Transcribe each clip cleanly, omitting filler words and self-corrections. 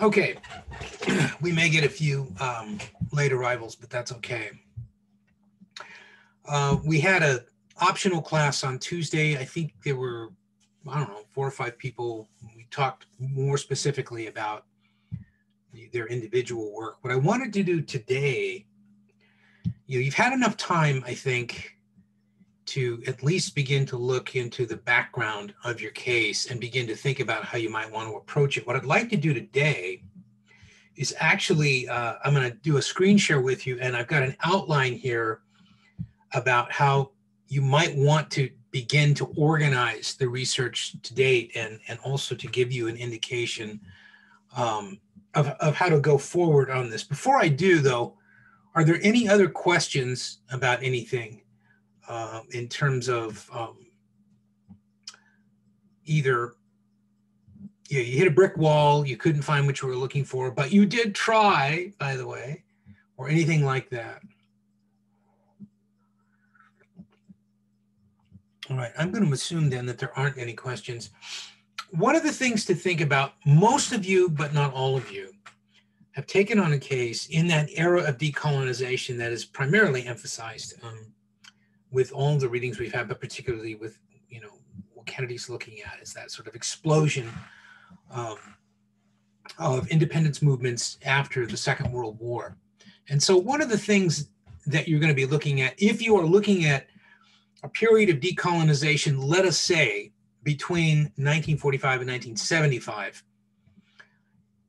Okay, we may get a few late arrivals, but that's okay. We had a optional class on Tuesday. I think there were, I don't know, 4 or 5 people. We talked more specifically about their individual work. What I wanted to do today, you've had enough time, I think, to at least begin to look into the background of your case and begin to think about how you might want to approach it. What I'd like to do today is actually, I'm going to do a screen share with you, and I've got an outline here about how you might want to begin to organize the research to date, and also to give you an indication of how to go forward on this. Before I do, though, are there any other questions about anything in terms of either you hit a brick wall, you couldn't find what you were looking for, but you did try, by the way, or anything like that? All right, I'm going to assume then that there aren't any questions. One of the things to think about, most of you, but not all of you, have taken on a case in that era of decolonization that is primarily emphasized with all the readings we've had, but particularly with, what Kennedy's looking at is that sort of explosion of independence movements after the Second World War. And so one of the things that you're going to be looking at, if you are looking at a period of decolonization, let us say between 1945 and 1975,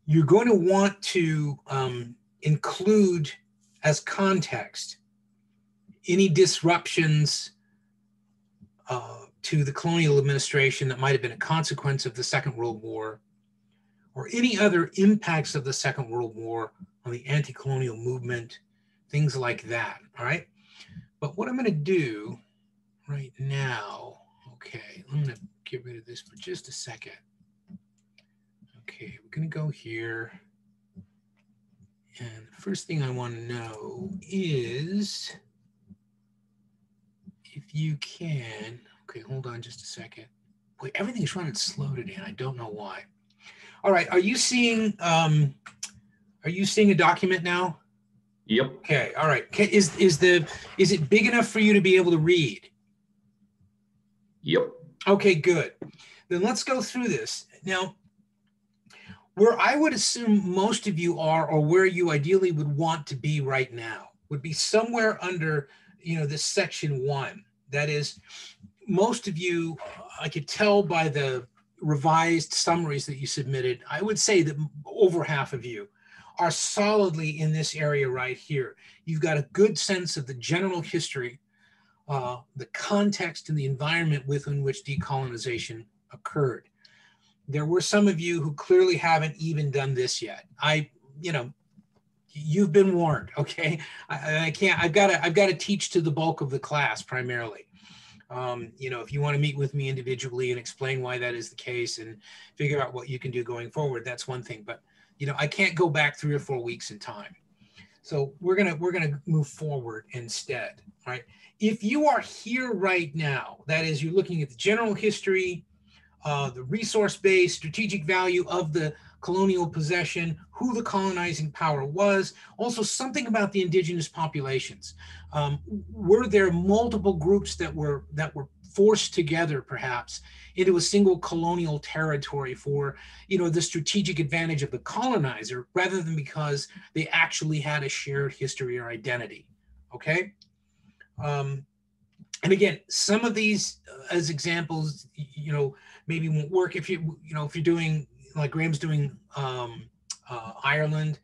you're going to want to include as context any disruptions to the colonial administration that might have been a consequence of the Second World War, or any other impacts of the Second World War on the anti-colonial movement, things like that, all right? But what I'm going to do right now, okay, I'm going to get rid of this for just a second. Okay, we're going to go here. And the first thing I want to know is if you can, okay, hold on just a second. Boy, everything's running slow today, and I don't know why. All right, are you seeing a document now? Yep. Okay, all right. Is it big enough for you to be able to read? Yep. Okay, good. Then let's go through this. Now, where I would assume most of you are, or where you ideally would want to be right now, would be somewhere under, this section 1. That is, most of you, I could tell by the revised summaries that you submitted, I would say that over half of you are solidly in this area right here. You've got a good sense of the general history, the context and the environment within which decolonization occurred. There were some of you who clearly haven't even done this yet. You've been warned, okay? I can't, I've got to teach to the bulk of the class primarily. If you want to meet with me individually and explain why that is the case and figure out what you can do going forward, that's one thing. But, I can't go back 3 or 4 weeks in time. So we're gonna move forward instead, right? If you are here right now, that is, you're looking at the general history, the resource base, strategic value of the colonial possession, who the colonizing power was, also something about the indigenous populations. Were there multiple groups that were forced together, perhaps, into a single colonial territory for, the strategic advantage of the colonizer, rather than because they actually had a shared history or identity? Okay. And again, some of these as examples, maybe won't work if if you're doing like Graham's doing Ireland.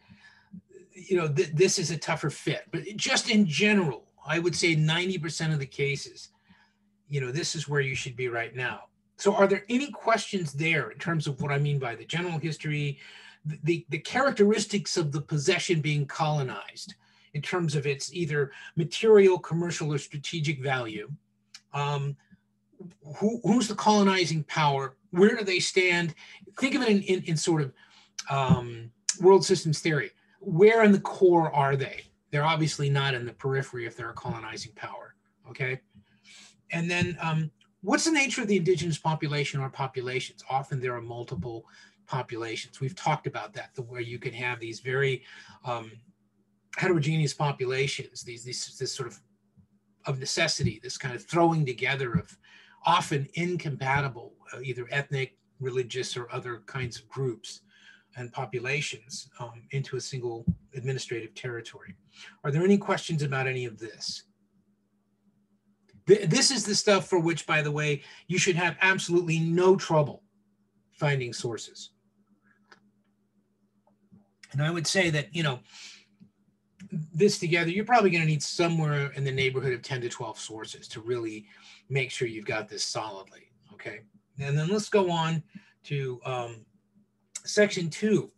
This is a tougher fit. But just in general, I would say 90% of the cases, this is where you should be right now. So are there any questions there in terms of what I mean by the general history, the characteristics of the possession being colonized in terms of its either material, commercial, or strategic value? Who's the colonizing power? Where do they stand? Think of it in sort of world systems theory. Where in the core are they? They're obviously not in the periphery if they're a colonizing power, okay? And then what's the nature of the indigenous population or populations? Often there are multiple populations. We've talked about that, where you can have these very heterogeneous populations, this sort of necessity, this kind of throwing together of often incompatible, either ethnic, religious, or other kinds of groups and populations into a single administrative territory. Are there any questions about any of this? This is the stuff for which, by the way, you should have absolutely no trouble finding sources. And I would say that, you know, this together, you're probably going to need somewhere in the neighborhood of 10 to 12 sources to really make sure you've got this solidly, okay? And then let's go on to section 2.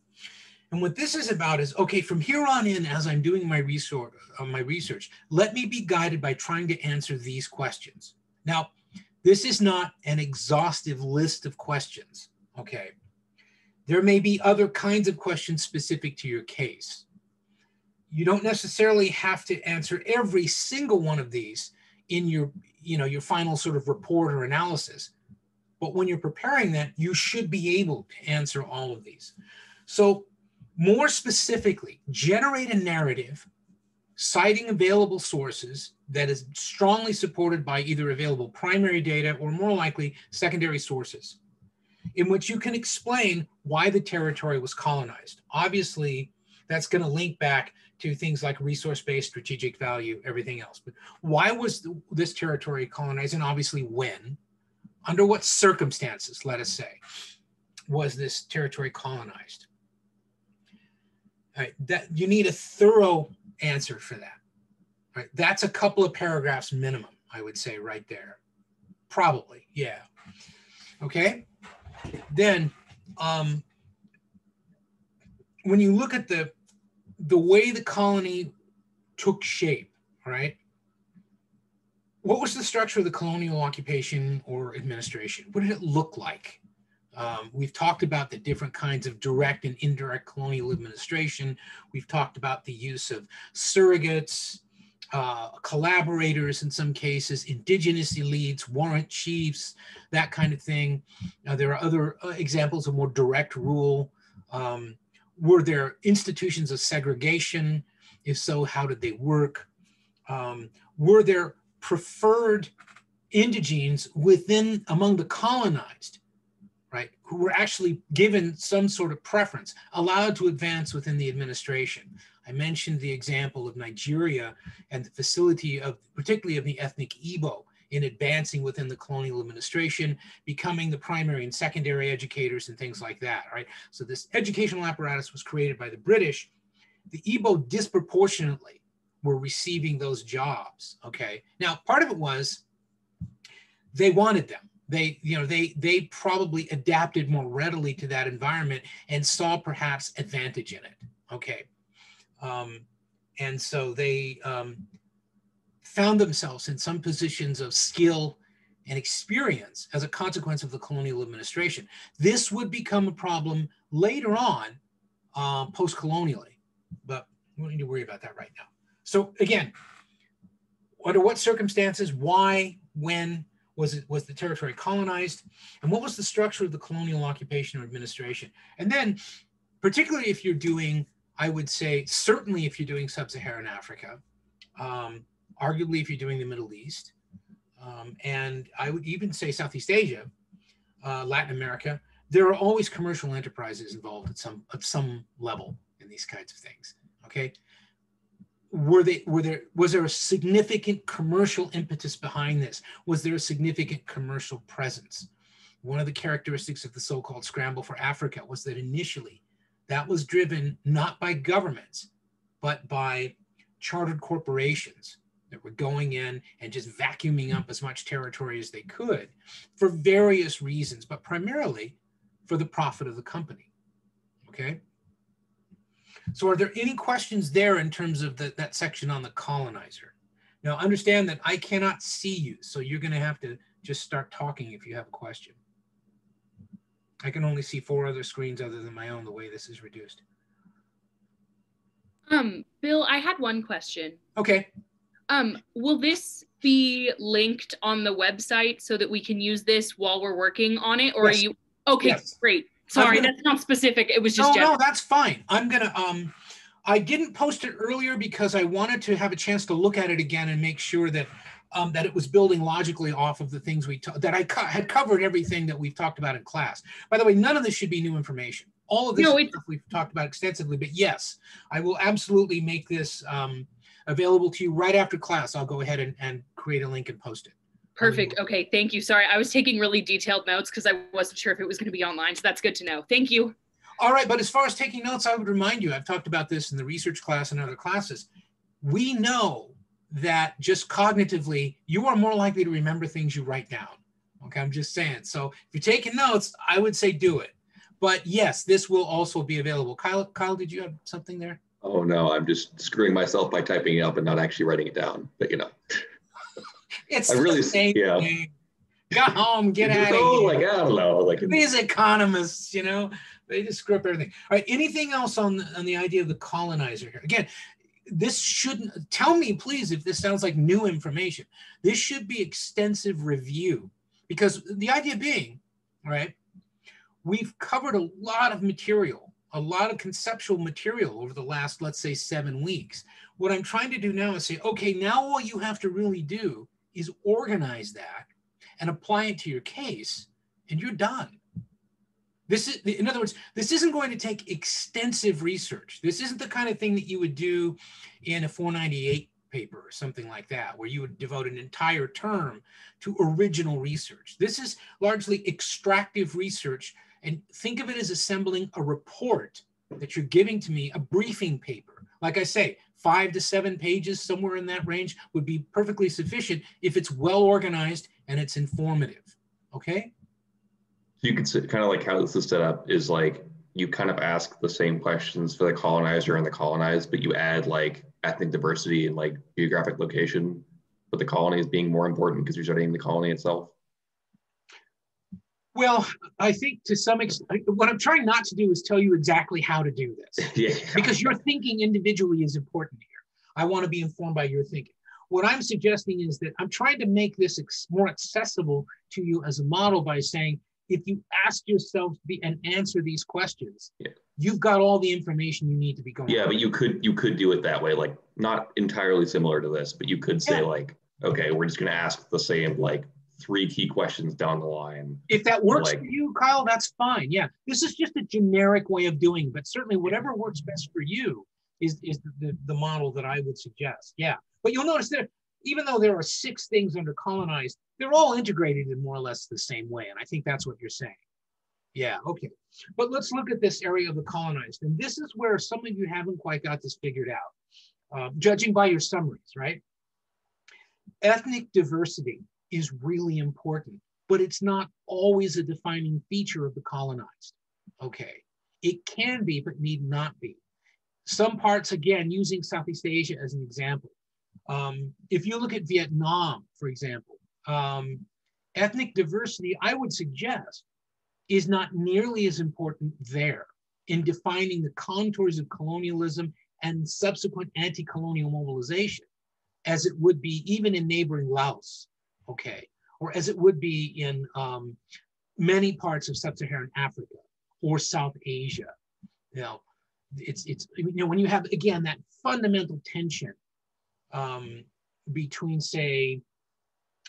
And what this is about is, okay, from here on in, as I'm doing my research, let me be guided by trying to answer these questions. Now, this is not an exhaustive list of questions, okay? There may be other kinds of questions specific to your case. You don't necessarily have to answer every single one of these in your, you know, your final sort of report or analysis. But when you're preparing that, you should be able to answer all of these. So more specifically, generate a narrative citing available sources that is strongly supported by either available primary data or more likely secondary sources, in which you can explain why the territory was colonized. Obviously, that's going to link back to things like resource-based, strategic value, everything else. But why was this territory colonized, and obviously when? Under what circumstances, let us say, was this territory colonized? Right, that you need a thorough answer for that. Right, that's a couple of paragraphs minimum, I would say, right there. Probably, yeah. Okay. Then, when you look at the way the colony took shape, right? What was the structure of the colonial occupation or administration? What did it look like? We've talked about the different kinds of direct and indirect colonial administration. We've talked about the use of surrogates, collaborators in some cases, indigenous elites, warrant chiefs, that kind of thing. There are other examples of more direct rule. Were there institutions of segregation? If so, how did they work? Were there preferred indigenes among the colonized, right, who were actually given some sort of preference, allowed to advance within the administration? I mentioned the example of Nigeria and the facility of, particularly of the ethnic Igbo, in advancing within the colonial administration, becoming the primary and secondary educators and things like that, right? So this educational apparatus was created by the British. The Igbo disproportionately were receiving those jobs, okay? Now, part of it was they wanted them. They probably adapted more readily to that environment and saw perhaps advantage in it, okay? And so they found themselves in some positions of skill and experience as a consequence of the colonial administration. This would become a problem later on, post-colonially, but we don't need to worry about that right now. So again, under what circumstances, why, when was the territory colonized, and what was the structure of the colonial occupation or administration? And then, particularly if you're doing, I would say, certainly if you're doing sub-Saharan Africa, arguably if you're doing the Middle East, and I would even say Southeast Asia, Latin America, there are always commercial enterprises involved at some level in these kinds of things, okay? Was there a significant commercial impetus behind this? Was there a significant commercial presence? One of the characteristics of the so-called scramble for Africa was that initially that was driven not by governments, but by chartered corporations that were going in and just vacuuming up as much territory as they could for various reasons, but primarily for the profit of the company, okay? So are there any questions there in terms of that section on the colonizer? Now understand that I cannot see you, so you're gonna have to just start talking if you have a question. I can only see 4 other screens other than my own, the way this is reduced. Bill, I had one question. Okay. Will this be linked on the website so that we can use this while we're working on it? Or yes. are you, okay, yes. Great. Sorry, that's not specific. It was just no, that's fine. I'm gonna I didn't post it earlier because I wanted to have a chance to look at it again and make sure that that it was building logically off of the things that I had covered everything that we've talked about in class. By the way, none of this should be new information. All of this stuff we've talked about extensively, but yes, I will absolutely make this available to you right after class. I'll go ahead and create a link and post it. Perfect. Okay, thank you. Sorry, I was taking really detailed notes because I wasn't sure if it was going to be online, so that's good to know. Thank you. All right, but as far as taking notes, I would remind you, I've talked about this in the research class and other classes. We know that just cognitively, you are more likely to remember things you write down. Okay, I'm just saying. So if you're taking notes, I would say do it. But yes, this will also be available. Kyle, did you have something there? Oh no, I'm just screwing myself by typing it up and not actually writing it down. But you know, it's the same thing. Go home, get out of here. Like, I don't know. Like these economists, you know, they just screw up everything. All right, anything else on the idea of the colonizer here? Again, this shouldn't, tell me please if this sounds like new information. This should be extensive review, because the idea being, right, we've covered a lot of material, a lot of conceptual material over the last, let's say, 7 weeks. What I'm trying to do now is say, okay, now all you have to really do is organize that and apply it to your case, and you're done. This is, in other words, this isn't going to take extensive research. This isn't the kind of thing that you would do in a 498 paper or something like that, where you would devote an entire term to original research. This is largely extractive research, and think of it as assembling a report that you're giving to me, a briefing paper. Like I say, 5 to 7 pages, somewhere in that range, would be perfectly sufficient if it's well organized and it's informative, okay? So you could say, kind of like how this is set up is like, you kind of ask the same questions for the colonizer and the colonized, but you add like ethnic diversity and like geographic location, but the colony is being more important because you're studying the colony itself. Well, I think to some extent, what I'm trying not to do is tell you exactly how to do this. Yeah. Because your thinking individually is important here. I want to be informed by your thinking. What I'm suggesting is that I'm trying to make this more accessible to you as a model by saying, if you ask yourself and answer these questions, you've got all the information you need to be going. Yeah, but you could do it that way, like not entirely similar to this, but you could say like, okay, we're just going to ask the same like 3 key questions down the line. If that works for you, Kyle, that's fine. Yeah, this is just a generic way of doing it, but certainly whatever works best for you is the model that I would suggest. Yeah, but you'll notice that even though there are 6 things under colonized, they're all integrated in more or less the same way. And I think that's what you're saying. Yeah, okay. But let's look at this area of the colonized. And this is where some of you haven't quite got this figured out, judging by your summaries, right? Ethnic diversity is really important, but it's not always a defining feature of the colonized, okay? It can be, but need not be. Some parts, again, using Southeast Asia as an example, if you look at Vietnam, for example, ethnic diversity, I would suggest, is not nearly as important there in defining the contours of colonialism and subsequent anti-colonial mobilization as it would be even in neighboring Laos, okay, or as it would be in many parts of sub-Saharan Africa or South Asia. You know, it's you know, when you have, again, that fundamental tension between, say,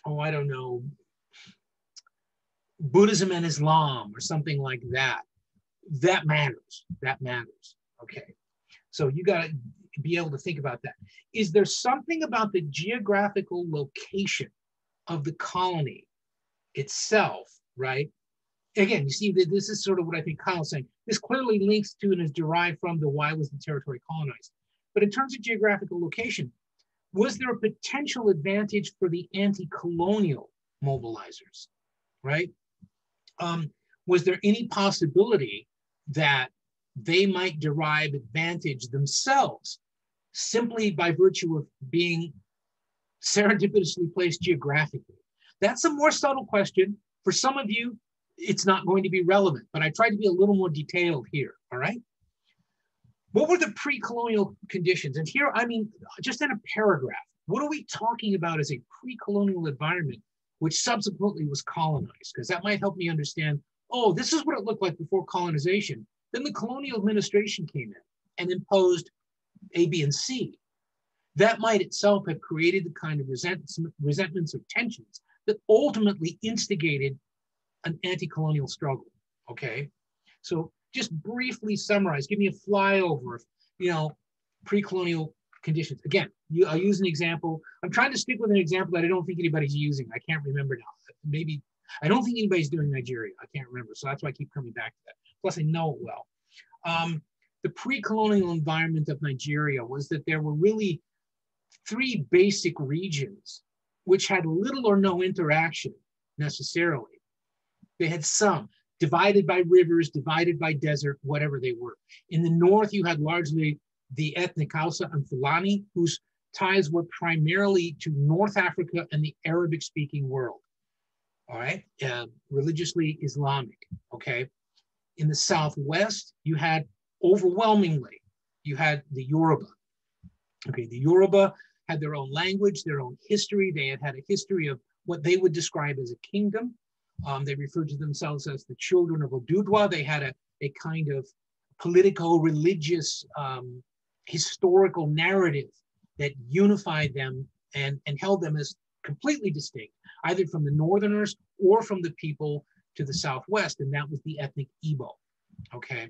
oh, I don't know, Buddhism and Islam or something like that, that matters. That matters. Okay. So you got to be able to think about that. Is there something about the geographical location of the colony itself, right? Again, you see that this is sort of what I think Kyle's saying. This clearly links to and is derived from the why was the territory colonized. But in terms of geographical location, was there a potential advantage for the anti-colonial mobilizers, right? Was there any possibility that they might derive advantage themselves simply by virtue of being serendipitously placed geographically? That's a more subtle question. For some of you, it's not going to be relevant, but I tried to be a little more detailed here, all right? What were the pre-colonial conditions? And here, I mean, just in a paragraph, what are we talking about as a pre-colonial environment which subsequently was colonized? Because that might help me understand, oh, this is what it looked like before colonization. Then the colonial administration came in and imposed A, B, and C. That might itself have created the kind of resentments or tensions that ultimately instigated an anti-colonial struggle, okay? So just briefly summarize, give me a flyover of, you know, pre-colonial conditions. Again, I'll use an example. I'm trying to stick with an example that I don't think anybody's using. I can't remember now. Maybe, I don't think anybody's doing Nigeria. I can't remember. So that's why I keep coming back to that. Plus I know it well. The pre-colonial environment of Nigeria was that there were really three basic regions which had little or no interaction necessarily. They had some, divided by rivers, divided by desert, whatever they were. In the north, you had largely the ethnic Hausa and Fulani, whose ties were primarily to North Africa and the Arabic-speaking world, all right? Religiously Islamic, okay? In the southwest, you had overwhelmingly, you had the Yoruba. Okay, the Yoruba had their own language, their own history. They had had a history of what they would describe as a kingdom. They referred to themselves as the children of Odudwa. They had a kind of politico-religious historical narrative that unified them and held them as completely distinct, either from the Northerners or from the people to the Southwest, and that was the ethnic Igbo, okay?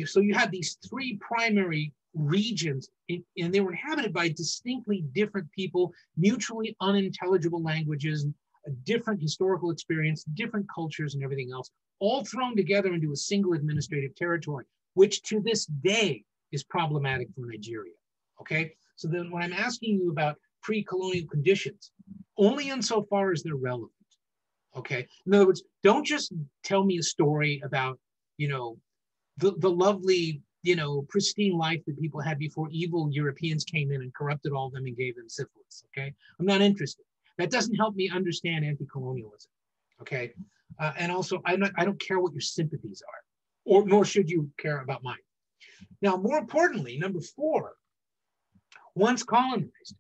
So you had these three primary regions, and they were inhabited by distinctly different people, mutually unintelligible languages, a different historical experience, different cultures and everything else, all thrown together into a single administrative territory, which to this day is problematic for Nigeria, okay? So then when I'm asking you about pre-colonial conditions, only insofar as they're relevant, okay? In other words, don't just tell me a story about, you know, the lovely, you know, pristine life that people had before evil Europeans came in and corrupted all of them and gave them syphilis, okay? I'm not interested. That doesn't help me understand anti-colonialism, okay? And also, I don't care what your sympathies are, or nor should you care about mine. Now, more importantly, number 4, once colonized,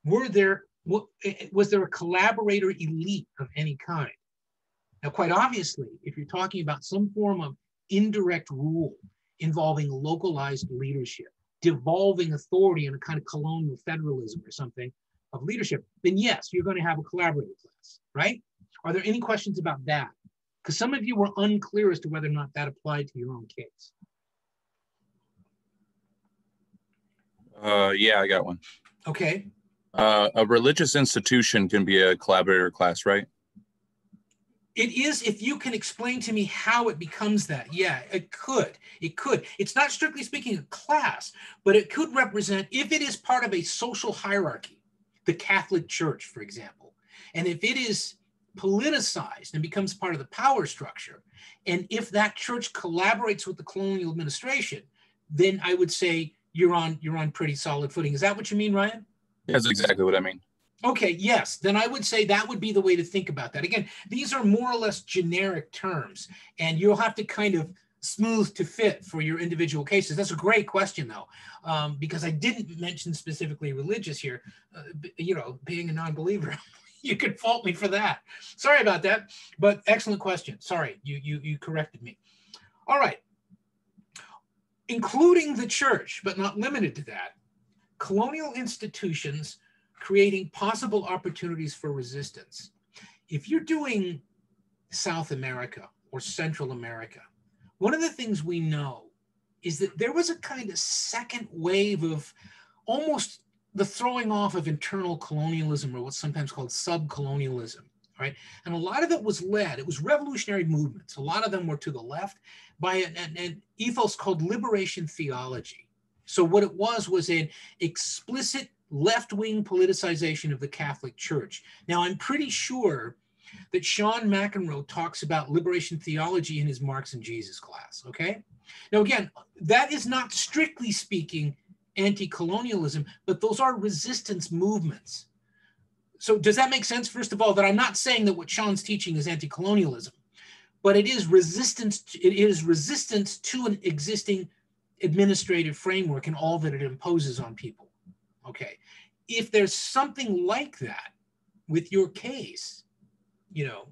was there a collaborator elite of any kind? Now, quite obviously, if you're talking about some form of indirect rule involving localized leadership, devolving authority in a kind of colonial federalism or something of leadership, then yes, you're going to have a collaborative class, right? Are there any questions about that? Because some of you were unclear as to whether or not that applied to your own case. Yeah, I got one. Okay. A religious institution can be a collaborator class, right? It is, if you can explain to me how it becomes that. Yeah, it could. It could. It's not strictly speaking a class, but it could represent, if it is part of a social hierarchy, the Catholic Church, for example, and if it is politicized and becomes part of the power structure, and if that church collaborates with the colonial administration, then I would say you're on pretty solid footing. Is that what you mean, Ryan? That's exactly what I mean. Okay, yes, then I would say that would be the way to think about that. Again, these are more or less generic terms, and you'll have to kind of smooth to fit for your individual cases. That's a great question, though, because I didn't mention specifically religious here. You know, being a non-believer, you could fault me for that. Sorry about that, but excellent question. Sorry, you corrected me. All right. Including the church, but not limited to that, colonial institutions creating possible opportunities for resistance. If you're doing South America or Central America, one of the things we know is that there was a kind of second wave of almost the throwing off of internal colonialism, or what's sometimes called sub-colonialism, right? And a lot of it was it was revolutionary movements. A lot of them were to the left by an ethos called liberation theology. So what it was an explicit left-wing politicization of the Catholic Church. Now, I'm pretty sure that Sean McEnroe talks about liberation theology in his Marx and Jesus class, okay? Now, again, that is not strictly speaking anti-colonialism, but those are resistance movements. So does that make sense, first of all, that I'm not saying that what Sean's teaching is anti-colonialism, but it is resistance to an existing administrative framework and all that it imposes on people. Okay, if there's something like that with your case, you know,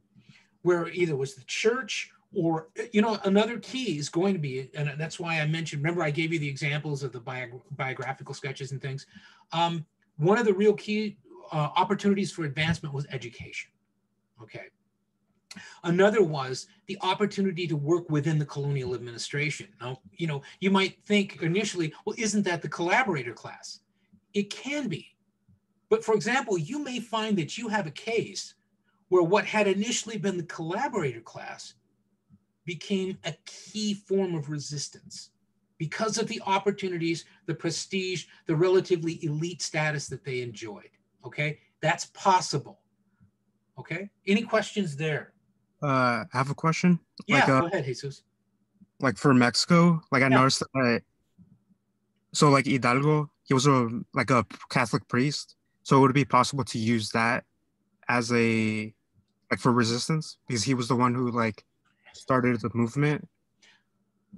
where either was the church or, you know, another key is going to be, and that's why I mentioned, remember I gave you the examples of the biographical sketches and things. One of the real key opportunities for advancement was education, okay? Another was the opportunity to work within the colonial administration. Now, you know, you might think initially, well, isn't that the collaborator class? It can be. But for example, you may find that you have a case where what had initially been the collaborator class became a key form of resistance because of the opportunities, the prestige, the relatively elite status that they enjoyed, okay? That's possible, okay? Any questions there? I have a question. Yeah, go ahead, Jesus. Like for Mexico, like I noticed that, so like Hidalgo, he was a Catholic priest. So would it be possible to use that as a, like for resistance? Because he was the one who like started the movement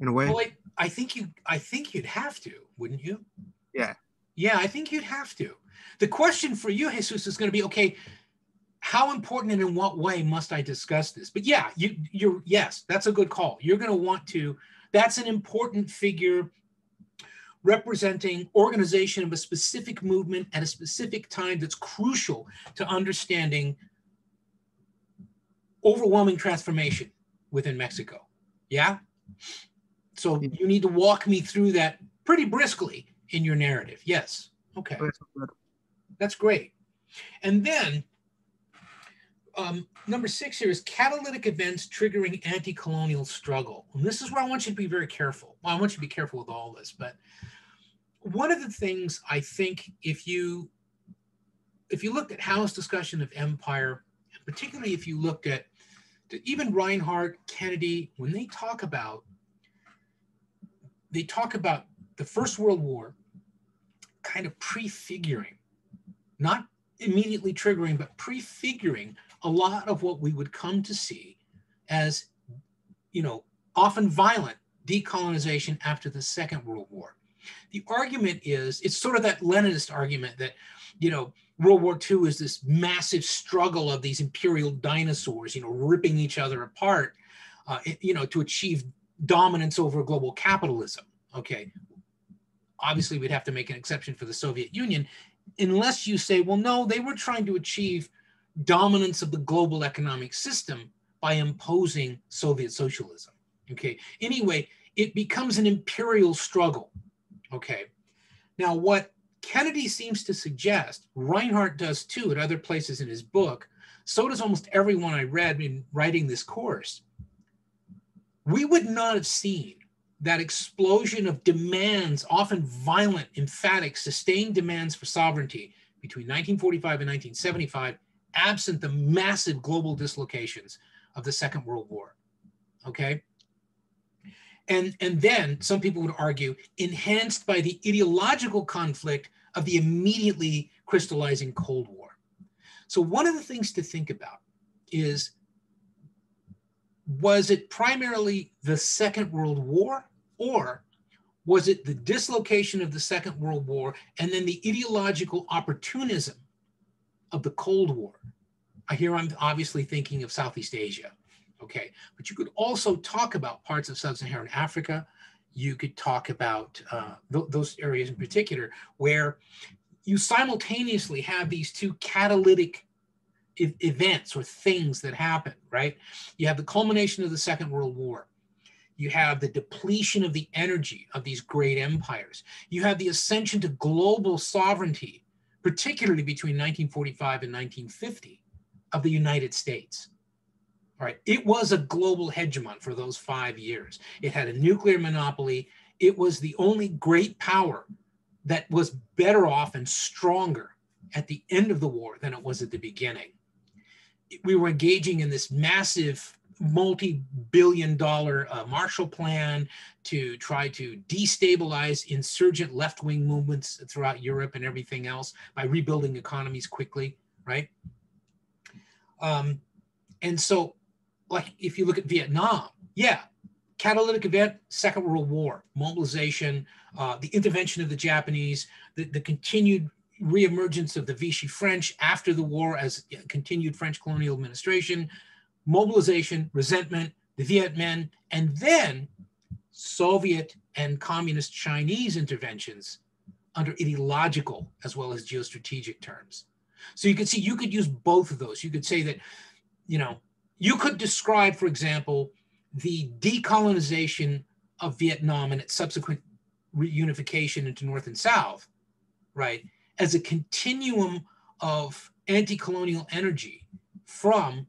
in a way. Well, I think you'd have to, wouldn't you? Yeah. Yeah, I think you'd have to. The question for you, Jesus, is going to be, okay, how important and in what way must I discuss this? But yeah, yes, that's a good call. You're going to want to, that's an important figure representing organization of a specific movement at a specific time that's crucial to understanding overwhelming transformation within Mexico. Yeah? So you need to walk me through that pretty briskly in your narrative. Yes. Okay. That's great. And then number 6 here is catalytic events triggering anti-colonial struggle. And this is where I want you to be very careful. Well, I want you to be careful with all this, but one of the things I think if you looked at Howe's discussion of empire, particularly if you looked at even Reinhardt, Kennedy, when they talk about the First World War kind of prefiguring, not immediately triggering, but prefiguring a lot of what we would come to see as, you know, often violent decolonization after the Second World War. The argument is, it's sort of that Leninist argument that, you know, World War II is this massive struggle of these imperial dinosaurs, you know, ripping each other apart, you know, to achieve dominance over global capitalism. Okay. Obviously, we'd have to make an exception for the Soviet Union, unless you say, well, no, they were trying to achieve dominance of the global economic system by imposing Soviet socialism. Okay. Anyway, it becomes an imperial struggle. Okay. Now, what Kennedy seems to suggest, Reinhardt does too at other places in his book, so does almost everyone I read in writing this course, we would not have seen that explosion of demands, often violent, emphatic, sustained demands for sovereignty between 1945 and 1975, absent the massive global dislocations of the Second World War. Okay. And then some people would argue enhanced by the ideological conflict of the immediately crystallizing Cold War. So one of the things to think about is, was it primarily the Second World War, or was it the dislocation of the Second World War and then the ideological opportunism of the Cold War? Here I'm obviously thinking of Southeast Asia. Okay, but you could also talk about parts of sub-Saharan Africa. You could talk about those areas in particular where you simultaneously have these two catalytic events or things that happen, right? You have the culmination of the Second World War. You have the depletion of the energy of these great empires. You have the ascension to global sovereignty, particularly between 1945 and 1950 of the United States. All right, it was a global hegemon for those 5 years. It had a nuclear monopoly. It was the only great power that was better off and stronger at the end of the war than it was at the beginning. We were engaging in this massive multi-billion-dollar Marshall Plan to try to destabilize insurgent left-wing movements throughout Europe and everything else by rebuilding economies quickly, right? And so, like, if you look at Vietnam, yeah, catalytic event, Second World War, mobilization, the intervention of the Japanese, the continued reemergence of the Vichy French after the war as continued French colonial administration, mobilization, resentment, the Viet Minh, and then Soviet and communist Chinese interventions under ideological as well as geostrategic terms. So you could see, you could use both of those. You could say that, you know, you could describe, for example, the decolonization of Vietnam and its subsequent reunification into North and South, right, as a continuum of anti-colonial energy from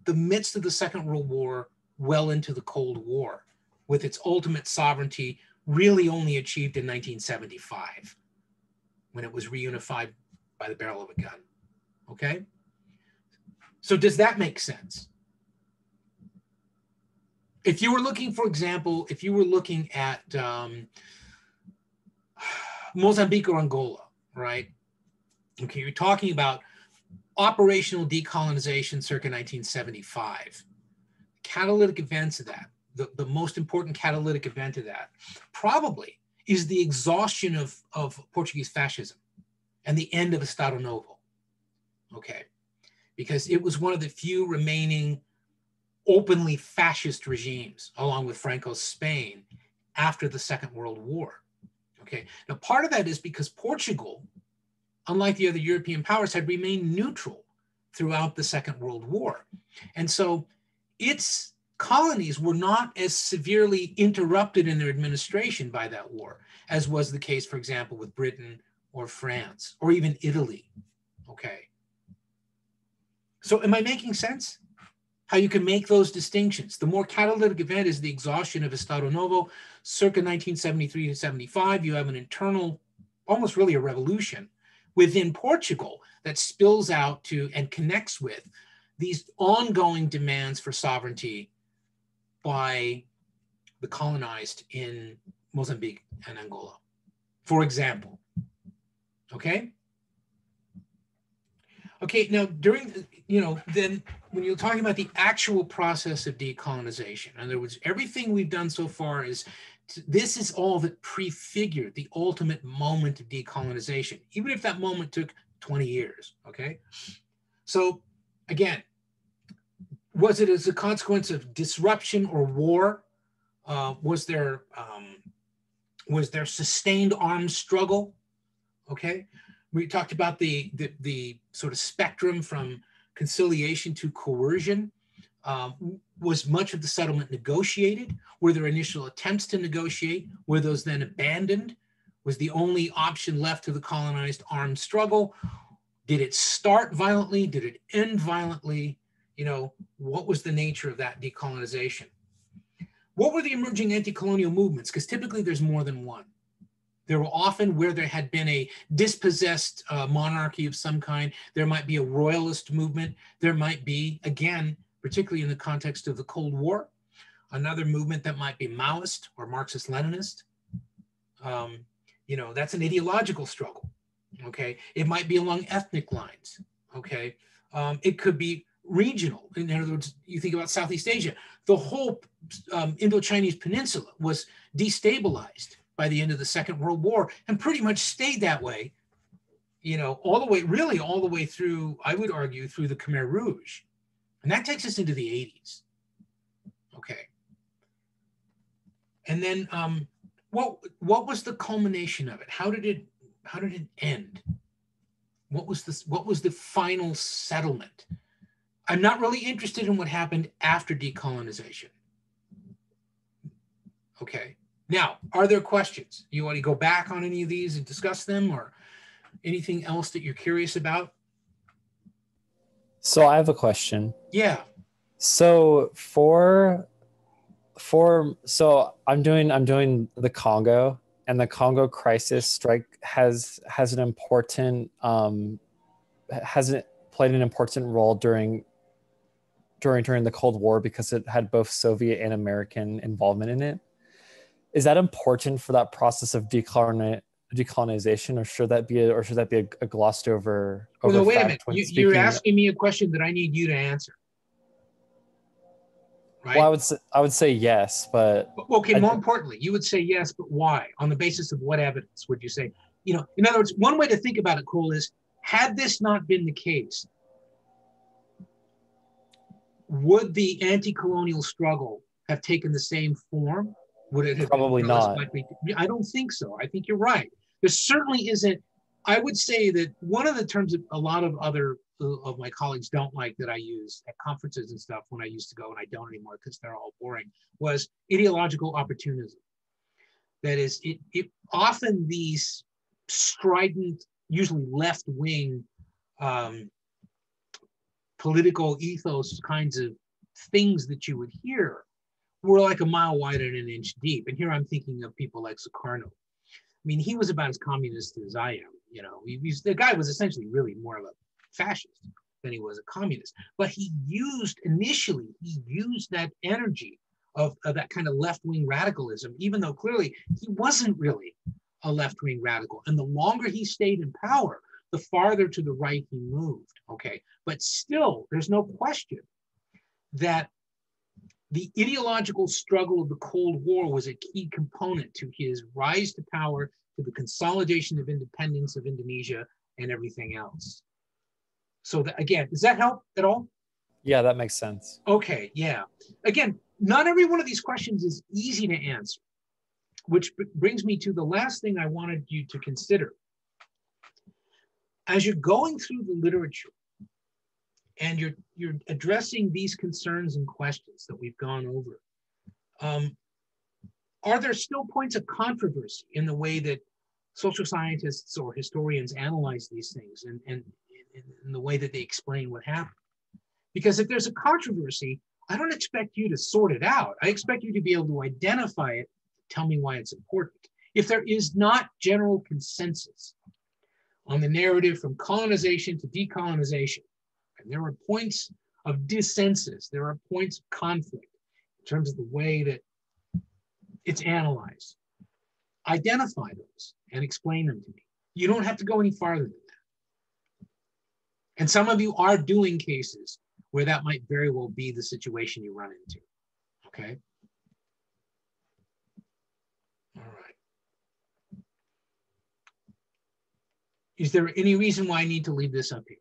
the midst of the Second World War well into the Cold War, with its ultimate sovereignty really only achieved in 1975, when it was reunified by the barrel of a gun. Okay? So does that make sense? If you were looking, for example, if you were looking at Mozambique or Angola, right? Okay, you're talking about operational decolonization circa 1975. Catalytic events of that, the most important catalytic event of that, probably is the exhaustion of Portuguese fascism and the end of Estado Novo, okay? Because it was one of the few remaining openly fascist regimes, along with Franco's Spain, after the Second World War, okay? Now, part of that is because Portugal, unlike the other European powers, had remained neutral throughout the Second World War. And so its colonies were not as severely interrupted in their administration by that war, as was the case, for example, with Britain or France, or even Italy, okay? So am I making sense? How you can make those distinctions. The more catalytic event is the exhaustion of Estado Novo, circa 1973 to 75. You have an internal, almost really a revolution within Portugal that spills out to and connects with these ongoing demands for sovereignty by the colonized in Mozambique and Angola, for example. Okay? Okay, now during, you know, then when you're talking about the actual process of decolonization, in other words, everything we've done so far is, this is all that prefigured the ultimate moment of decolonization, even if that moment took 20 years, okay? So again, was it as a consequence of disruption or war? Was there sustained armed struggle? Okay, we talked about the sort of spectrum from conciliation to coercion. Was much of the settlement negotiated? Were there initial attempts to negotiate? Were those then abandoned? Was the only option left to the colonized armed struggle? Did it start violently? Did it end violently? You know, what was the nature of that decolonization? What were the emerging anti-colonial movements? Because typically there's more than one. There were often where there had been a dispossessed monarchy of some kind. There might be a royalist movement. There might be, again, particularly in the context of the Cold War, another movement that might be Maoist or Marxist-Leninist. You know, that's an ideological struggle, okay? It might be along ethnic lines, okay? It could be regional. In other words, you think about Southeast Asia, the whole Indo-Chinese peninsula was destabilized by the end of the Second World War and pretty much stayed that way, you know, all the way, really all the way through, I would argue, through the Khmer Rouge. And that takes us into the 80s. Okay. And then what was the culmination of it? How did it end? What was the final settlement? I'm not really interested in what happened after decolonization. Okay. Now, are there questions? You want to go back on any of these and discuss them, or anything else that you're curious about? So I have a question. Yeah. So so I'm doing the Congo, and the Congo crisis strike has an important hasn't played an important role during the Cold War because it had both Soviet and American involvement in it. Is that important for that process of decolonization, or should that be a glossed over? Well, no, wait a minute. You're asking me a question that I need you to answer. Right? Well, I would say yes, but okay. More importantly, you would say yes, but why? On the basis of what evidence would you say? You know, in other words, one way to think about it, Cole, is had this not been the case, would the anti-colonial struggle have taken the same form? Would it have Probably been less not. likely I don't think so. I think you're right. There certainly isn't. I would say that one of the terms that a lot of other of my colleagues don't like that I use at conferences and stuff when I used to go, and I don't anymore because they're all boring, was ideological opportunism. That is, it often these strident, usually left-wing political ethos kinds of things that you would hear were like a mile wide and an inch deep. And here I'm thinking of people like Sukarno. I mean, he was about as communist as I am. You know, the guy was essentially really more of a fascist than he was a communist. But he used that energy of that kind of left-wing radicalism, even though clearly he wasn't really a left-wing radical. And the longer he stayed in power, the farther to the right he moved. Okay, but still, there's no question that the ideological struggle of the Cold War was a key component to his rise to power, to the consolidation of independence of Indonesia and everything else. So that, again, does that help at all? Yeah, that makes sense. Okay, yeah. Again, not every one of these questions is easy to answer, which brings me to the last thing I wanted you to consider. As you're going through the literature and you're addressing these concerns and questions that we've gone over, are there still points of controversy in the way that social scientists or historians analyze these things and in the way that they explain what happened? Because if there's a controversy, I don't expect you to sort it out. I expect you to be able to identify it, tell me why it's important. If there is not general consensus on the narrative from colonization to decolonization, and there are points of dissensus, there are points of conflict in terms of the way that it's analyzed, identify those and explain them to me. You don't have to go any farther than that. And some of you are doing cases where that might very well be the situation you run into, okay? All right. Is there any reason why I need to leave this up here?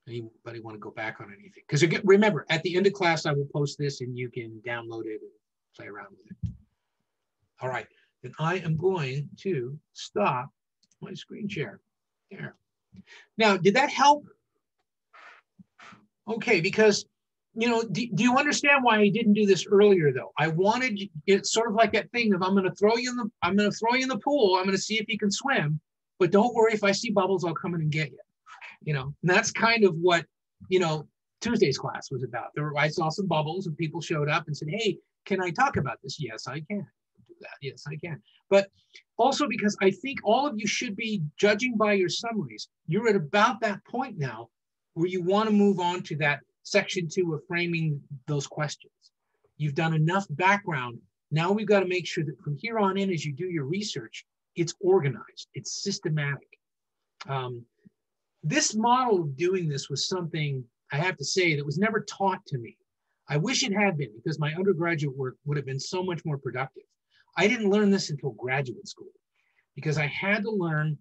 Anybody want to go back on anything? Because remember, at the end of class, I will post this and you can download it and play around with it. All right, then I am going to stop my screen share. There. Now, did that help? Okay, because, you know, do you understand why I didn't do this earlier though? I wanted, it's sort of like that thing of I'm going to throw you in the pool. I'm going to see if you can swim, but don't worry, if I see bubbles, I'll come in and get you. You know, and that's kind of what, you know, Tuesday's class was about. I saw some bubbles and people showed up and said, hey, can I talk about this? Yes, I can do that. Yes, I can. But also because I think all of you should be judging by your summaries. You're at about that point now where you want to move on to that section 2 of framing those questions. You've done enough background. Now we've got to make sure that from here on in, as you do your research, it's organized, it's systematic. This model of doing this was something, I have to say, that was never taught to me. I wish it had been, because my undergraduate work would have been so much more productive. I didn't learn this until graduate school, because I had to learn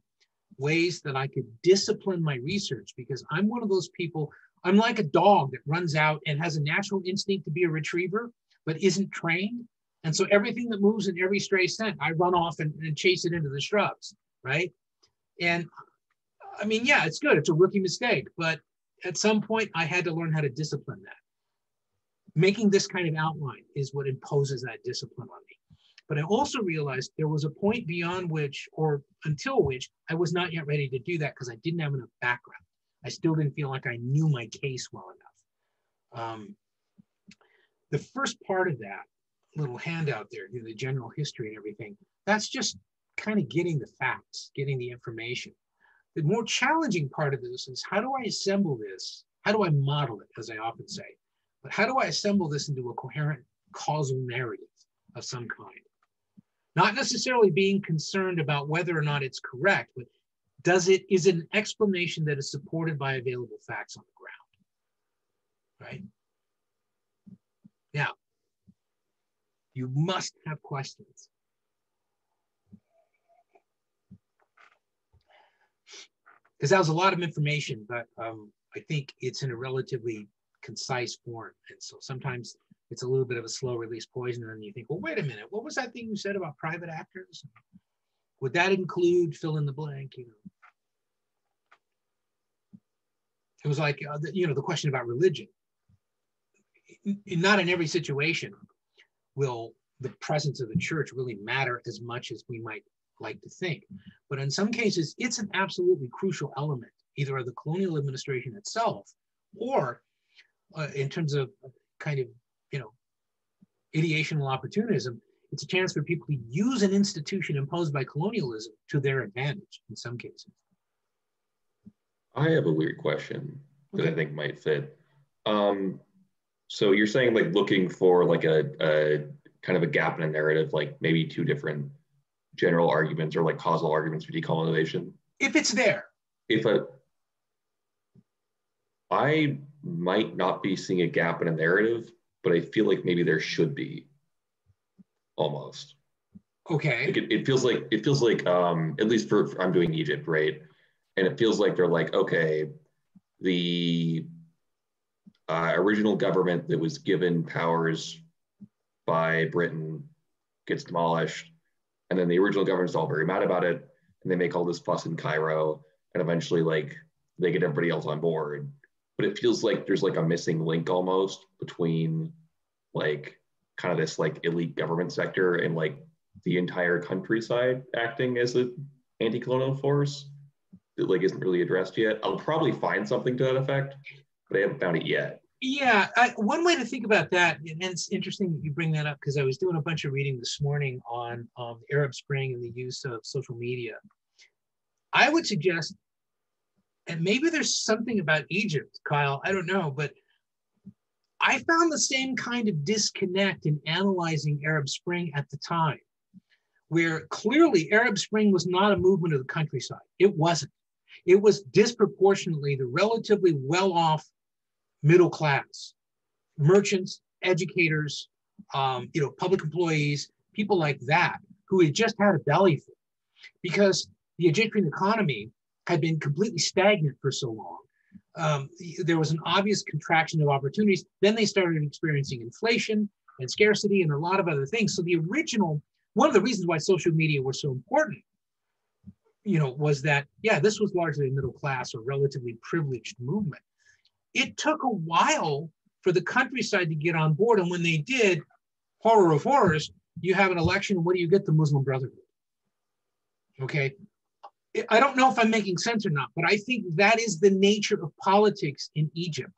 ways that I could discipline my research, because I'm one of those people, I'm like a dog that runs out and has a natural instinct to be a retriever, but isn't trained. And so everything that moves in every stray scent, I run off and chase it into the shrubs, right? And I mean, yeah, it's good. It's a rookie mistake, but at some point I had to learn how to discipline that. Making this kind of outline is what imposes that discipline on me. But I also realized there was a point beyond which, or until which, I was not yet ready to do that because I didn't have enough background. I still didn't feel like I knew my case well enough. The first part of that little handout there, you know, the general history and everything, that's just kind of getting the facts, getting the information. The more challenging part of this is, how do I assemble this? How do I model it, as I often say? But how do I assemble this into a coherent causal narrative of some kind? Not necessarily being concerned about whether or not it's correct, but is it an explanation that is supported by available facts on the ground, right? Now, you must have questions. Because that was a lot of information, but I think it's in a relatively concise form. And so sometimes it's a little bit of a slow release poison, and you think, well, wait a minute, what was that thing you said about private actors? Would that include fill in the blank? You know, it was like the question about religion. Not in every situation will the presence of the church really matter as much as we might like to think, but in some cases, it's an absolutely crucial element, either of the colonial administration itself, or in terms of kind of ideational opportunism. It's a chance for people to use an institution imposed by colonialism to their advantage in some cases. I have a weird question that I think might fit. So you're saying like looking for like a kind of a gap in a narrative, like maybe two different general arguments or like causal arguments for decolonization. If it's there. I might not be seeing a gap in a narrative, but I feel like maybe there should be, almost. Okay. Like it feels like at least for I'm doing Egypt, right? And it feels like they're like, okay, the original government that was given powers by Britain gets demolished, and then the original government's all very mad about it, and they make all this fuss in Cairo, and eventually like they get everybody else on board. But it feels like there's like a missing link almost between like kind of this like elite government sector and like the entire countryside acting as an anti-colonial force that like isn't really addressed yet. I'll probably find something to that effect, but I haven't found it yet. Yeah, one way to think about that, and it's interesting that you bring that up because I was doing a bunch of reading this morning on the Arab Spring and the use of social media. I would suggest, and maybe there's something about Egypt, Kyle, I don't know, but I found the same kind of disconnect in analyzing Arab Spring at the time, where clearly Arab Spring was not a movement of the countryside. It wasn't. It was disproportionately the relatively well-off middle class, merchants, educators, public employees, people like that, who had just had a bellyful because the Egyptian economy had been completely stagnant for so long. There was an obvious contraction of opportunities. Then they started experiencing inflation and scarcity and a lot of other things. So one of the reasons why social media were so important, was that, this was largely a middle class or relatively privileged movement. It took a while for the countryside to get on board. And when they did, horror of horrors, you have an election. What do you get? The Muslim Brotherhood. Okay. I don't know if I'm making sense or not, but I think that is the nature of politics in Egypt,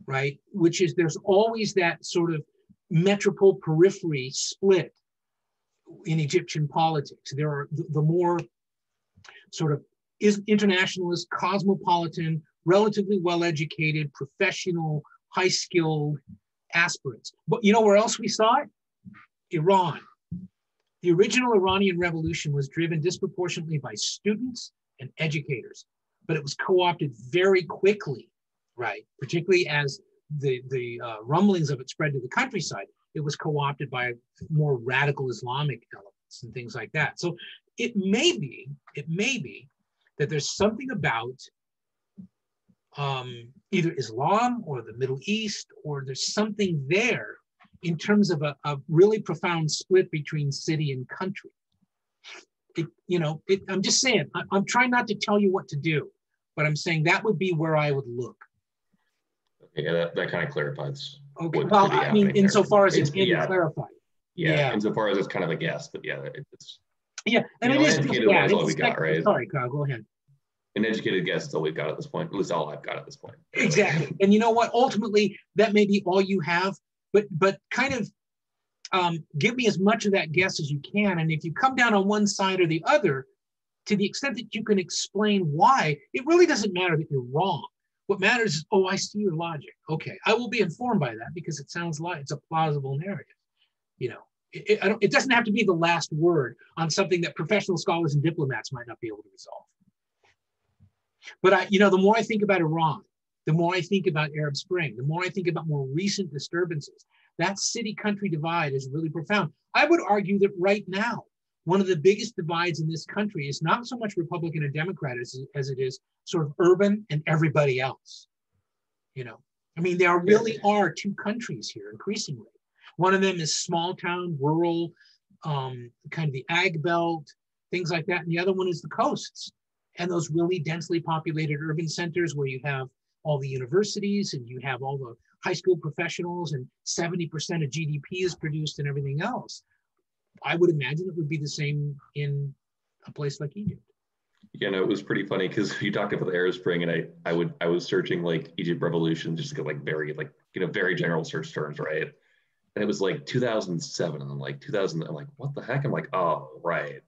right? Which is there's always that sort of metropole periphery split in Egyptian politics. There are the more sort of internationalist, cosmopolitan, relatively well-educated, professional, high-skilled aspirants. But you know where else we saw it? Iran. The original Iranian revolution was driven disproportionately by students and educators, but it was co-opted very quickly, right? Particularly as the rumblings of it spread to the countryside, it was co-opted by more radical Islamic elements and things like that. So it may be that there's something about either Islam or the Middle East, or there's something there in terms of a really profound split between city and country. I'm just saying, I'm trying not to tell you what to do, but I'm saying that would be where I would look. Yeah, that kind of clarifies. Okay, well, I mean, insofar as it's clarified. Yeah, insofar as it's kind of a guess, but it's. Yeah, and it is. It's all we got, right? Sorry, Kyle, go ahead. An educated guess is all we've got at this point. At least all I've got at this point. Exactly. And you know what? Ultimately, that may be all you have, but kind of give me as much of that guess as you can. And if you come down on one side or the other, to the extent that you can explain why, it really doesn't matter that you're wrong. What matters is, I see your logic. Okay, I will be informed by that because it sounds like it's a plausible narrative. It doesn't have to be the last word on something that professional scholars and diplomats might not be able to resolve. But the more I think about Iran, the more I think about Arab Spring, the more I think about more recent disturbances, that city-country divide is really profound. I would argue that right now, one of the biggest divides in this country is not so much Republican and Democrat as it is sort of urban and everybody else. I mean, there really are two countries here increasingly. One of them is small town, rural, kind of the ag belt, things like that. And the other one is the coasts and those really densely populated urban centers where you have all the universities and you have all the high school professionals and 70% of GDP is produced and everything else. I would imagine it would be the same in a place like Egypt. You know, it was pretty funny because you talked about the Arab Spring, and I was searching like Egypt revolution just to get like very like, you know, very general search terms, right? And it was like 2007, and I'm like 2000. I'm like, what the heck? I'm like, oh right,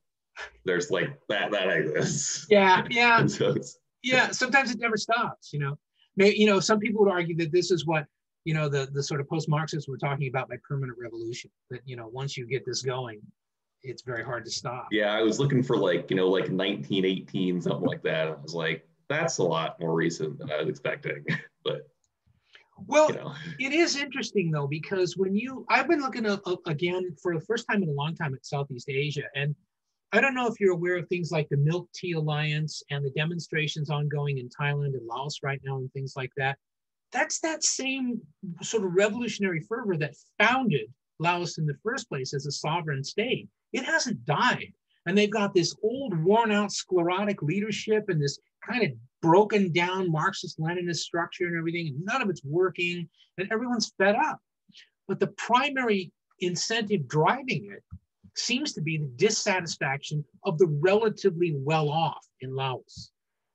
there's like that exists. Yeah, yeah, And so yeah. Sometimes it never stops. You know, maybe, you know, some people would argue that this is what, you know, the sort of post-Marxists were talking about by permanent revolution. That, you know, once you get this going, it's very hard to stop. yeah, I was looking for like, you know, like 1918, something like that. And I was like, that's a lot more recent than I was expecting. But Well, you know, it is interesting though, because I've been looking up again for the first time in a long time at Southeast Asia. And I don't know if you're aware of things like the Milk Tea Alliance and the demonstrations ongoing in Thailand and Laos right now and things like that. That's that same sort of revolutionary fervor that founded Laos in the first place as a sovereign state. It hasn't died. And they've got this old, worn out, sclerotic leadership and this kind of broken down Marxist-Leninist structure and everything. And none of it's working and everyone's fed up. But the primary incentive driving it seems to be the dissatisfaction of the relatively well-off in Laos.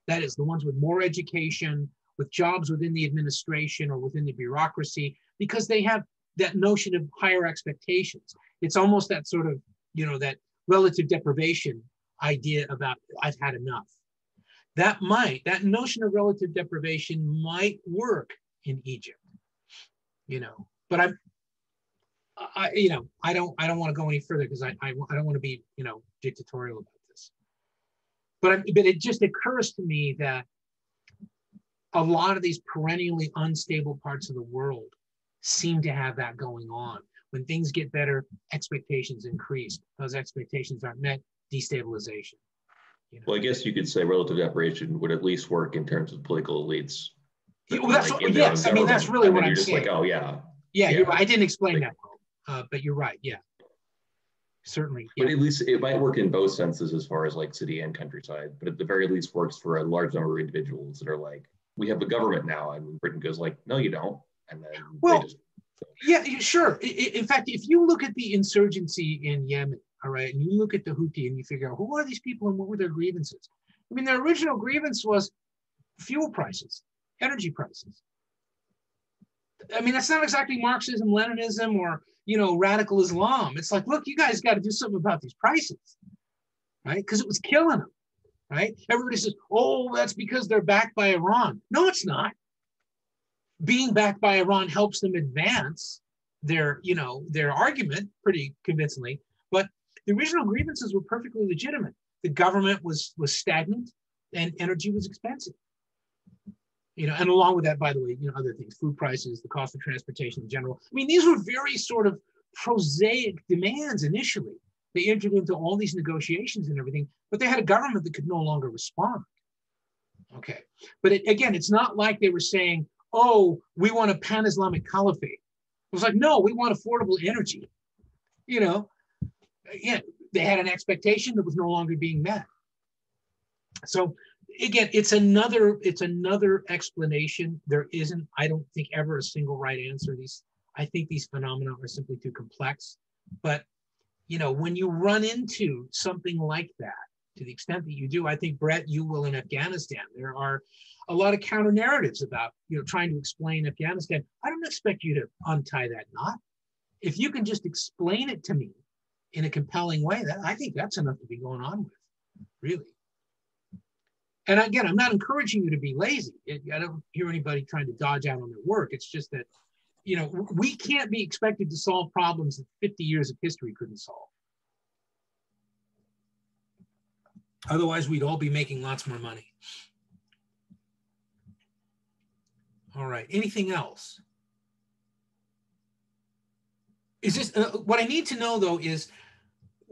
That is, the ones with more education, with jobs within the administration or within the bureaucracy, because they have that notion of higher expectations. It's almost that sort of, you know, that relative deprivation idea about I've had enough. That notion of relative deprivation might work in Egypt, you know, but I don't want to go any further because I don't want to be, you know, dictatorial about this. But it just occurs to me that a lot of these perennially unstable parts of the world seem to have that going on. When things get better, expectations increase. Those expectations aren't met, destabilization. You know? well, I guess you could say relative deprivation would at least work in terms of political elites. Yeah, well, that's like what, yes, I mean, that's really what I'm just saying. Like, oh yeah. Yeah, Yeah. you're right. I didn't explain that well, but you're right. Yeah, certainly. Yeah. But at least it might work in both senses as far as like city and countryside, but at the very least works for a large number of individuals that are like, we have the government now, and Britain goes like, no, you don't. And then Well, they just, yeah, sure. In fact, if you look at the insurgency in Yemen, all right, and you look at the Houthi and you figure out who are these people and what were their grievances? I mean, their original grievance was fuel prices, energy prices. I mean, that's not exactly Marxism, Leninism, or, you know, radical Islam. It's like, look, you guys got to do something about these prices, right? Because it was killing them, right? Everybody says, oh, that's because they're backed by Iran. No, it's not. Being backed by Iran helps them advance their, you know, their argument pretty convincingly. But the original grievances were perfectly legitimate. The government was stagnant, and energy was expensive. You know, and along with that, by the way, you know, other things, food prices, the cost of transportation in general. I mean, these were very sort of prosaic demands initially. They entered into all these negotiations and everything, but they had a government that could no longer respond. Okay, but again, it's not like they were saying, oh, we want a pan-Islamic caliphate. It was like, no, we want affordable energy. You know, yeah, they had an expectation that was no longer being met. So again, it's another explanation. There isn't, I don't think, ever a single right answer. I think these phenomena are simply too complex. But, you know, when you run into something like that, to the extent that you do, I think, Brett, you will in Afghanistan. There are a lot of counter narratives about, you know, trying to explain Afghanistan. I don't expect you to untie that knot. If you can just explain it to me in a compelling way, I think that's enough to be going on with, really. And again, I'm not encouraging you to be lazy. I don't hear anybody trying to dodge out on their work. It's just that, you know, we can't be expected to solve problems that 50 years of history couldn't solve. Otherwise, we'd all be making lots more money. All right, anything else? Is this, what I need to know though is,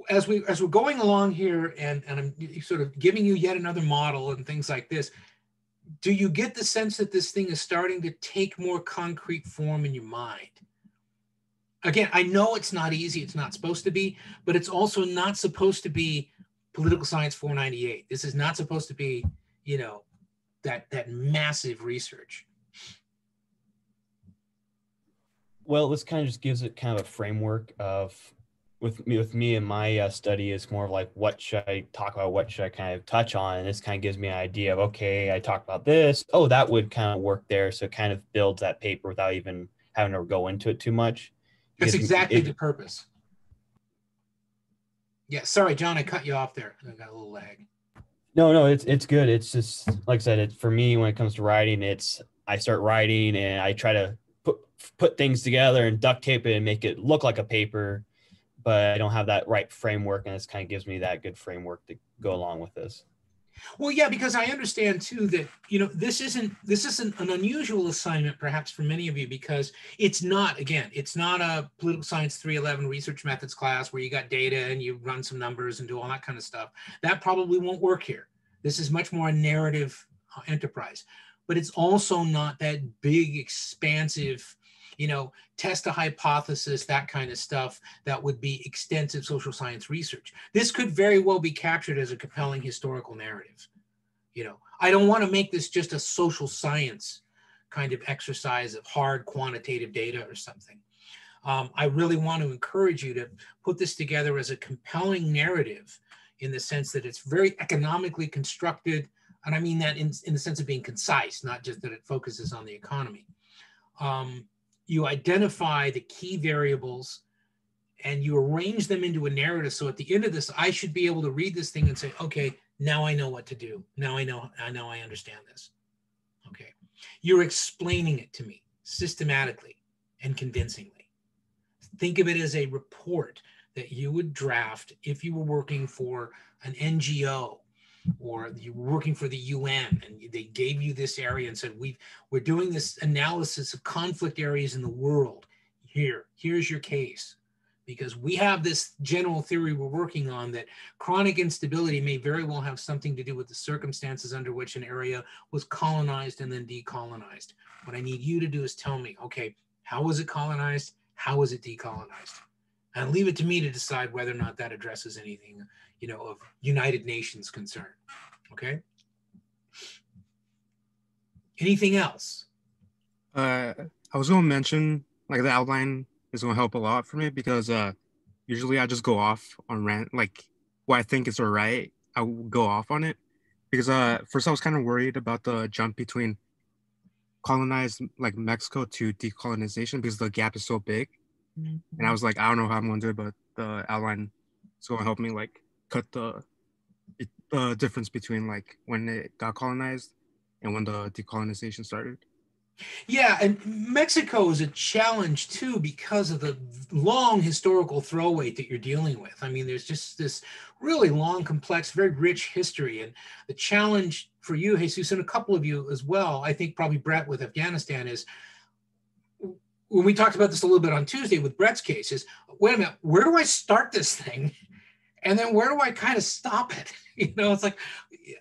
as we're going along here and I'm sort of giving you yet another model and things like this, do you get the sense that this thing is starting to take more concrete form in your mind? Again, I know it's not easy. It's not supposed to be, but it's also not supposed to be political science 498. This is not supposed to be, you know, that massive research. Well, this kind of just gives it kind of a framework of, with me and my study is more of like, what should I talk about? What should I kind of touch on? And this kind of gives me an idea of, okay, I talked about this. Oh, that would kind of work there. So it kind of builds that paper without even having to go into it too much. That's exactly the purpose. Yeah, sorry, John, I cut you off there. I got a little lag. No, it's good. It's just, like I said, it's for me, when it comes to writing, I start writing and I try to put things together and duct tape it and make it look like a paper, but I don't have that right framework, and this kind of gives me that good framework to go along with this. Well, yeah, because I understand too that, you know, this isn't an unusual assignment perhaps for many of you, because it's not a political science 311 research methods class where you got data and you run some numbers and do all that kind of stuff. That probably won't work here. This is much more a narrative enterprise, but it's also not that big, expansive, you know, test a hypothesis, that kind of stuff that would be extensive social science research. This could very well be captured as a compelling historical narrative. You know, I don't want to make this just a social science kind of exercise of hard quantitative data or something. I really want to encourage you to put this together as a compelling narrative, in the sense that it's very economically constructed. And I mean that in the sense of being concise, not just that it focuses on the economy. You identify the key variables and you arrange them into a narrative. So at the end of this, I should be able to read this thing and say, okay, now I know what to do. Now I understand this. Okay. You're explaining it to me systematically and convincingly. Think of it as a report that you would draft if you were working for an NGO, or you were working for the UN and they gave you this area and said, we're doing this analysis of conflict areas in the world. Here's your case. Because we have this general theory we're working on that chronic instability may very well have something to do with the circumstances under which an area was colonized and then decolonized. What I need you to do is tell me, okay, how was it colonized? How was it decolonized? And leave it to me to decide whether or not that addresses anything, you know, of United Nations concern. Okay. Anything else? I was going to mention, like, the outline is going to help a lot for me, because usually I just go off on rant, like what I think is all right. I will go off on it, because first I was kind of worried about the jump between colonized, like, Mexico to decolonization, because the gap is so big. Mm-hmm. And I was like, I don't know how I'm going to do it, but the outline is going to help me, like, cut the difference between, like, when it got colonized and when the decolonization started. Yeah, and Mexico is a challenge too, because of the long historical throw weight that you're dealing with. I mean, there's just this really long, complex, very rich history. And the challenge for you, Jesus, and a couple of you as well, I think probably Brett with Afghanistan, is, when we talked about this a little bit on Tuesday with Brett's case, is, wait a minute, where do I start this thing? And then where do I kind of stop it? You know, it's like,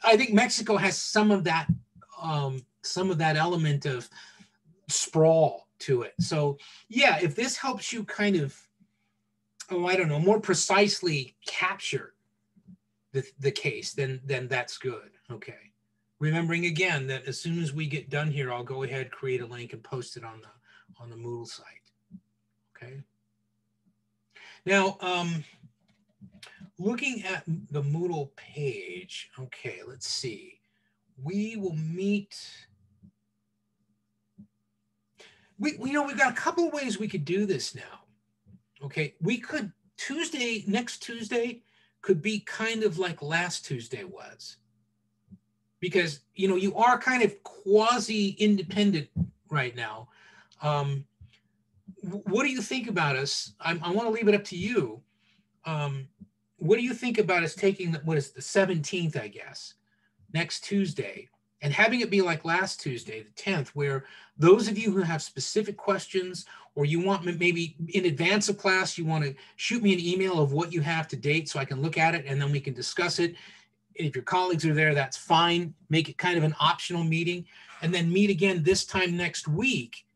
I think Mexico has some of that element of sprawl to it. So yeah, if this helps you kind of, I don't know, more precisely capture the case, then that's good. Okay. Remembering again that as soon as we get done here, I'll go ahead, create a link and post it on the Moodle site. Okay. Now, looking at the Moodle page, okay, let's see. We will meet. We've got a couple of ways we could do this now. Okay, we could, next Tuesday could be kind of like last Tuesday was. Because, you know, you are kind of quasi-independent right now. What do you think about us? I want to leave it up to you. What do you think about us taking, what is the 17th, I guess, next Tuesday, and having it be like last Tuesday, the 10th, where those of you who have specific questions, or you want maybe in advance of class, you want to shoot me an email of what you have to date so I can look at it and then we can discuss it. If your colleagues are there, that's fine. Make it kind of an optional meeting, and then meet again this time next week.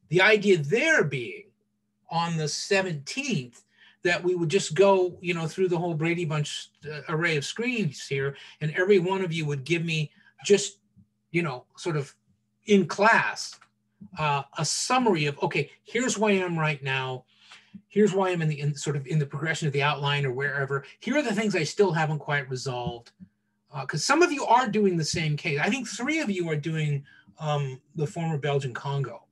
The idea there being on the 17th that we would just go, you know, through the whole Brady Bunch array of screens here, and every one of you would give me just, you know, sort of in class, a summary of, okay, here's where I am right now. Here's why I'm in the progression of the outline or wherever. Here are the things I still haven't quite resolved. Because some of you are doing the same case. I think 3 of you are doing the former Belgian Congo.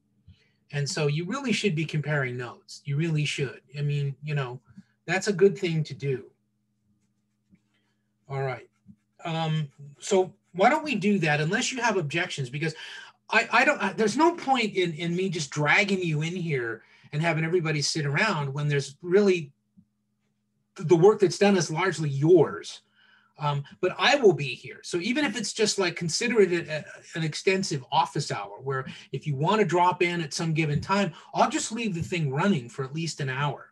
And so you really should be comparing notes. You really should. I mean, you know, that's a good thing to do. All right. So why don't we do that unless you have objections? Because there's no point in me just dragging you in here and having everybody sit around when there's really, the work that's done is largely yours. But I will be here. So even if it's just like, consider it an extensive office hour where if you want to drop in at some given time, I'll just leave the thing running for at least an hour.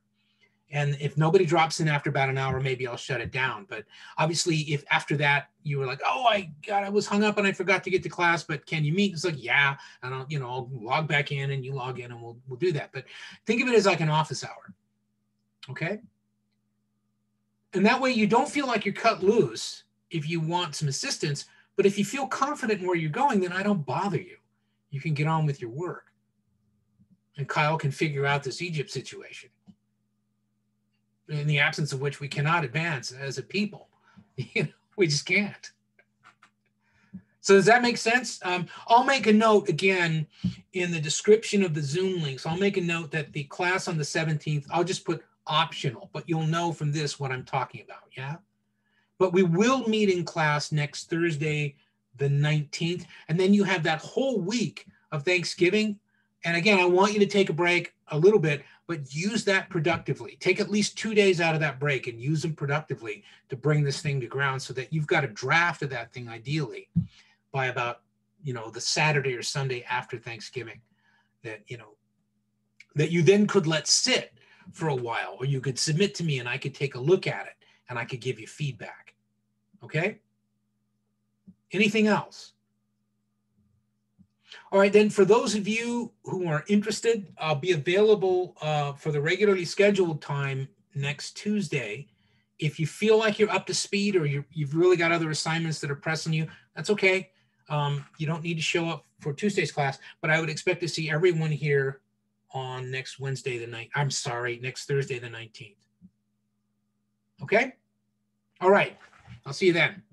And if nobody drops in after about an hour, maybe I'll shut it down. But obviously, if after that you were like, oh, I was hung up and I forgot to get to class, but can you meet? It's like, yeah, and I'll log back in and you log in and we'll do that. But think of it as like an office hour, okay? And that way you don't feel like you're cut loose if you want some assistance, but if you feel confident in where you're going, then I don't bother you. You can get on with your work. And Kyle can figure out this Egypt situation, in the absence of which we cannot advance as a people. We just can't. So does that make sense? I'll make a note again in the description of the Zoom links. I'll make a note that the class on the 17th, I'll just put optional, but you'll know from this what I'm talking about, yeah? But we will meet in class next Thursday, the 19th, and then you have that whole week of Thanksgiving. And again, I want you to take a break a little bit, but use that productively. Take at least 2 days out of that break and use them productively to bring this thing to ground so that you've got a draft of that thing ideally by about, the Saturday or Sunday after Thanksgiving that you then could let sit for a while, or you could submit to me and I could take a look at it and I could give you feedback. Okay? Anything else? All right, then for those of you who are interested, I'll be available for the regularly scheduled time next Tuesday. If you feel like you're up to speed or you've really got other assignments that are pressing you, that's okay. You don't need to show up for Tuesday's class, but I would expect to see everyone here on next Thursday, the 19th. Okay? All right. I'll see you then.